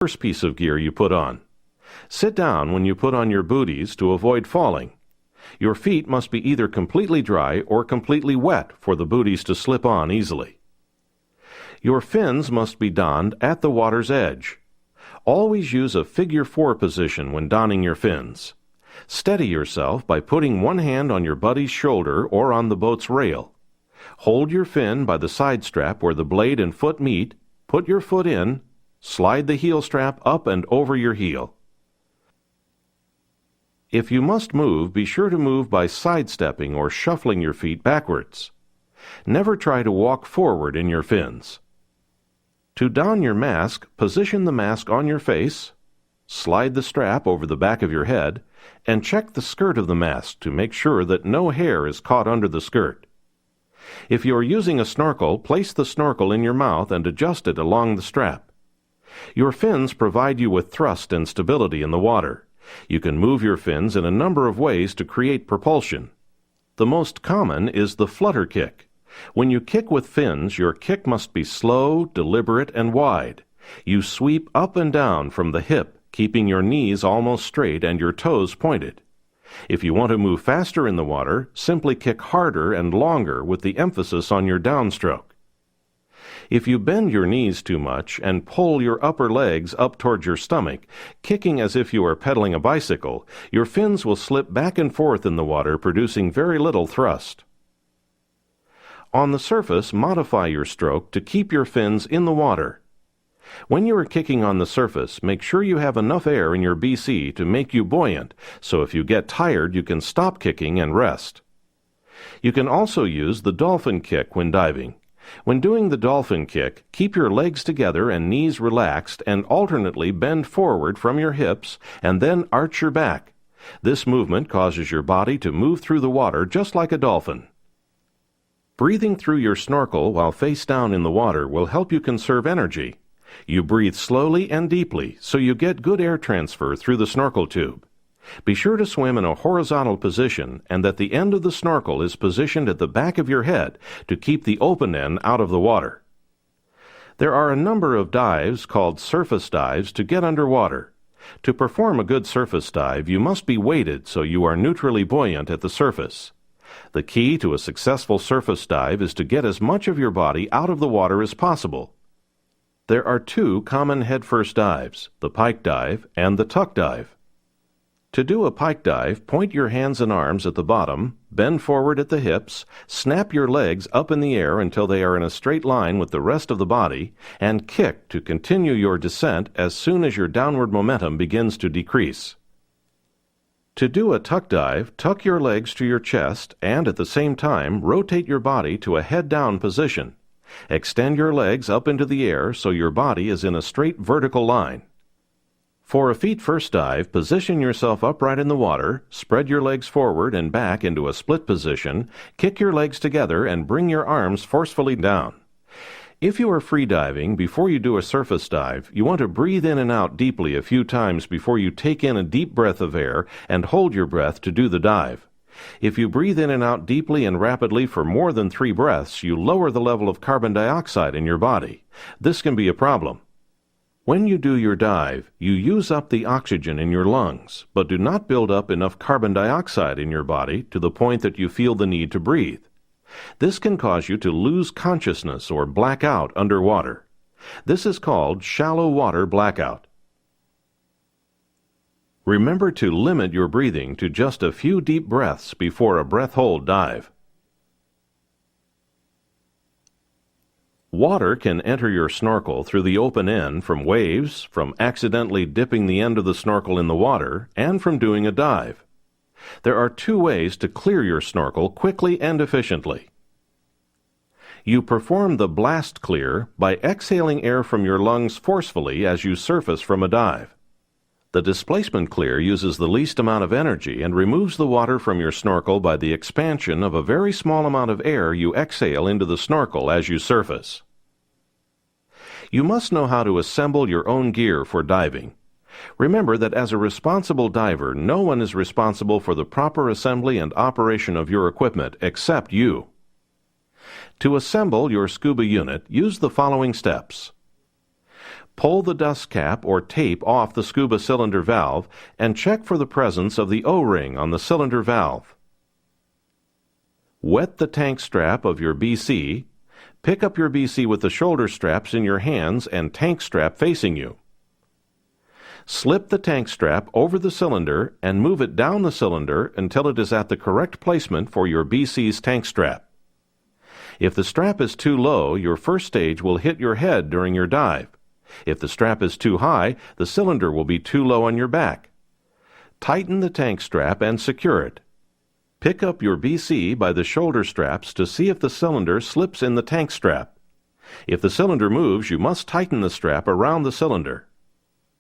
first piece of gear you put on. Sit down when you put on your booties to avoid falling. Your feet must be either completely dry or completely wet for the booties to slip on easily. Your fins must be donned at the water's edge. Always use a figure 4 position when donning your fins. Steady yourself by putting one hand on your buddy's shoulder or on the boat's rail. Hold your fin by the side strap where the blade and foot meet, put your foot in, slide the heel strap up and over your heel. If you must move, be sure to move by sidestepping or shuffling your feet backwards. Never try to walk forward in your fins. To don your mask, position the mask on your face, slide the strap over the back of your head, and check the skirt of the mask to make sure that no hair is caught under the skirt. If you are using a snorkel, place the snorkel in your mouth and adjust it along the strap. Your fins provide you with thrust and stability in the water. You can move your fins in a number of ways to create propulsion. The most common is the flutter kick. When you kick with fins, your kick must be slow, deliberate, and wide. You sweep up and down from the hip, keeping your knees almost straight and your toes pointed. If you want to move faster in the water, simply kick harder and longer with the emphasis on your downstroke. If you bend your knees too much and pull your upper legs up towards your stomach, kicking as if you are pedaling a bicycle, your fins will slip back and forth in the water, producing very little thrust. On the surface, modify your stroke to keep your fins in the water. When you are kicking on the surface, make sure you have enough air in your BC to make you buoyant, so if you get tired, you can stop kicking and rest. You can also use the dolphin kick when diving. When doing the dolphin kick, keep your legs together and knees relaxed and alternately bend forward from your hips and then arch your back. This movement causes your body to move through the water just like a dolphin. Breathing through your snorkel while face down in the water will help you conserve energy. You breathe slowly and deeply so you get good air transfer through the snorkel tube. Be sure to swim in a horizontal position and that the end of the snorkel is positioned at the back of your head to keep the open end out of the water. There are a number of dives called surface dives to get underwater. To perform a good surface dive, you must be weighted so you are neutrally buoyant at the surface. The key to a successful surface dive is to get as much of your body out of the water as possible. There are two common headfirst dives, the pike dive and the tuck dive. To do a pike dive, point your hands and arms at the bottom, bend forward at the hips, snap your legs up in the air until they are in a straight line with the rest of the body, and kick to continue your descent as soon as your downward momentum begins to decrease. To do a tuck dive, tuck your legs to your chest and at the same time rotate your body to a head-down position. Extend your legs up into the air so your body is in a straight vertical line. For a feet-first dive, position yourself upright in the water, spread your legs forward and back into a split position, kick your legs together, and bring your arms forcefully down. If you are free diving, before you do a surface dive, you want to breathe in and out deeply a few times before you take in a deep breath of air and hold your breath to do the dive. If you breathe in and out deeply and rapidly for more than 3 breaths, you lower the level of carbon dioxide in your body. This can be a problem. When you do your dive, you use up the oxygen in your lungs, but do not build up enough carbon dioxide in your body to the point that you feel the need to breathe. This can cause you to lose consciousness or black out underwater. This is called shallow water blackout. Remember to limit your breathing to just a few deep breaths before a breath-hold dive. Water can enter your snorkel through the open end from waves, from accidentally dipping the end of the snorkel in the water, and from doing a dive. There are 2 ways to clear your snorkel quickly and efficiently. You perform the blast clear by exhaling air from your lungs forcefully as you surface from a dive. The displacement clear uses the least amount of energy and removes the water from your snorkel by the expansion of a very small amount of air you exhale into the snorkel as you surface. You must know how to assemble your own gear for diving. Remember that as a responsible diver, no one is responsible for the proper assembly and operation of your equipment except you. To assemble your scuba unit, use the following steps. Pull the dust cap or tape off the scuba cylinder valve and check for the presence of the O-ring on the cylinder valve. Wet the tank strap of your BC. Pick up your BC with the shoulder straps in your hands and tank strap facing you. Slip the tank strap over the cylinder and move it down the cylinder until it is at the correct placement for your BC's tank strap. If the strap is too low, your first stage will hit your head during your dive. If the strap is too high, the cylinder will be too low on your back. Tighten the tank strap and secure it. Pick up your BC by the shoulder straps to see if the cylinder slips in the tank strap. If the cylinder moves, you must tighten the strap around the cylinder.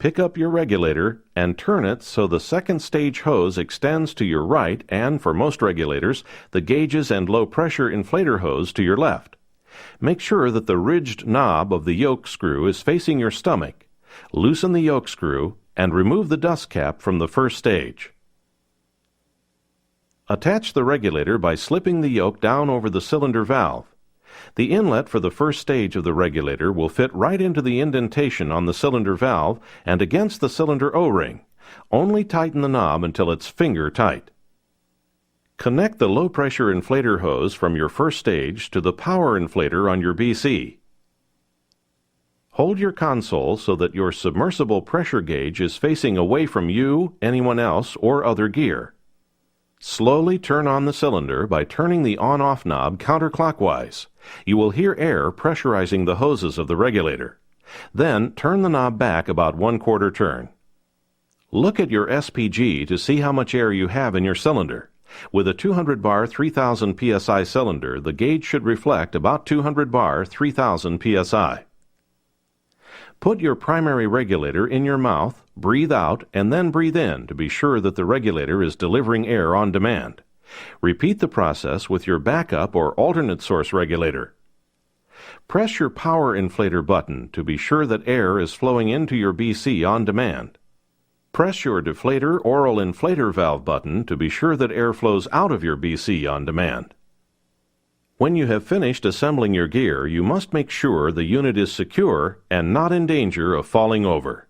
Pick up your regulator and turn it so the second stage hose extends to your right and, for most regulators, the gauges and low-pressure inflator hose to your left. Make sure that the ridged knob of the yoke screw is facing your stomach. Loosen the yoke screw and remove the dust cap from the first stage. Attach the regulator by slipping the yoke down over the cylinder valve. The inlet for the first stage of the regulator will fit right into the indentation on the cylinder valve and against the cylinder O-ring. Only tighten the knob until it's finger tight. Connect the low-pressure inflator hose from your first stage to the power inflator on your BC. Hold your console so that your submersible pressure gauge is facing away from you, anyone else, or other gear. Slowly turn on the cylinder by turning the on-off knob counterclockwise. You will hear air pressurizing the hoses of the regulator. Then turn the knob back about 1/4 turn. Look at your SPG to see how much air you have in your cylinder. With a 200 bar 3000 psi cylinder, the gauge should reflect about 200 bar 3000 psi. Put your primary regulator in your mouth, breathe out, and then breathe in to be sure that the regulator is delivering air on demand. Repeat the process with your backup or alternate source regulator. Press your power inflator button to be sure that air is flowing into your BC on demand. Press your deflator oral inflator valve button to be sure that air flows out of your BC on demand. When you have finished assembling your gear, you must make sure the unit is secure and not in danger of falling over.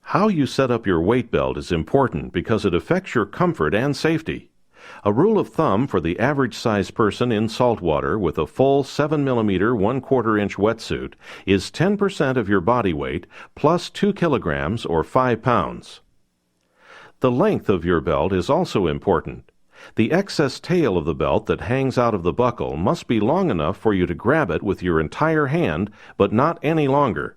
How you set up your weight belt is important because it affects your comfort and safety. A rule of thumb for the average size person in saltwater with a full 7 mm 1/4 inch wetsuit is 10% of your body weight plus 2 kilograms or 5 pounds. The length of your belt is also important. The excess tail of the belt that hangs out of the buckle must be long enough for you to grab it with your entire hand, but not any longer.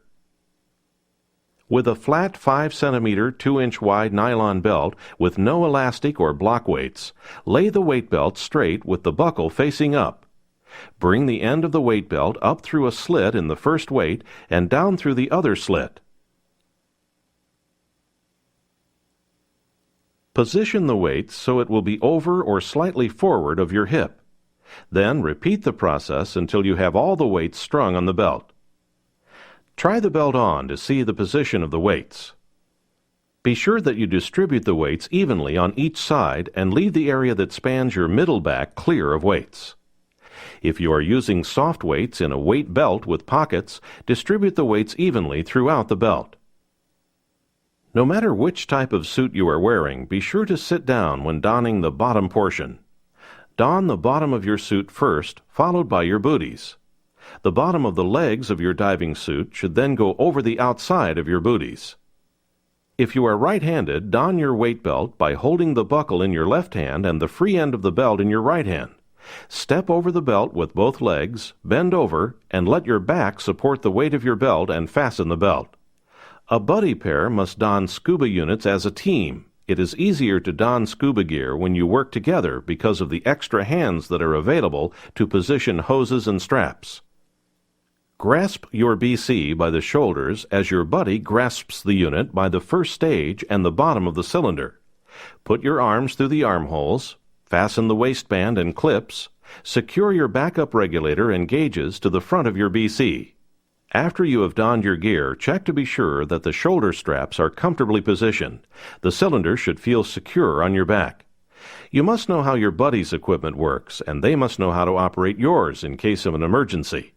With a flat 5 cm 2 inch wide nylon belt with no elastic or block weights, lay the weight belt straight with the buckle facing up. Bring the end of the weight belt up through a slit in the first weight and down through the other slit. Position the weights so it will be over or slightly forward of your hip. Then repeat the process until you have all the weights strung on the belt. Try the belt on to see the position of the weights. Be sure that you distribute the weights evenly on each side and leave the area that spans your middle back clear of weights. If you are using soft weights in a weight belt with pockets, distribute the weights evenly throughout the belt. No matter which type of suit you are wearing, be sure to sit down when donning the bottom portion. Don the bottom of your suit first, followed by your booties. The bottom of the legs of your diving suit should then go over the outside of your booties. If you are right-handed, don your weight belt by holding the buckle in your left hand and the free end of the belt in your right hand. Step over the belt with both legs, bend over, and let your back support the weight of your belt and fasten the belt. A buddy pair must don scuba units as a team. It is easier to don scuba gear when you work together because of the extra hands that are available to position hoses and straps. Grasp your BC by the shoulders as your buddy grasps the unit by the first stage and the bottom of the cylinder. Put your arms through the armholes, fasten the waistband and clips, secure your backup regulator and gauges to the front of your BC. After you have donned your gear, check to be sure that the shoulder straps are comfortably positioned. The cylinder should feel secure on your back. You must know how your buddy's equipment works, and they must know how to operate yours in case of an emergency.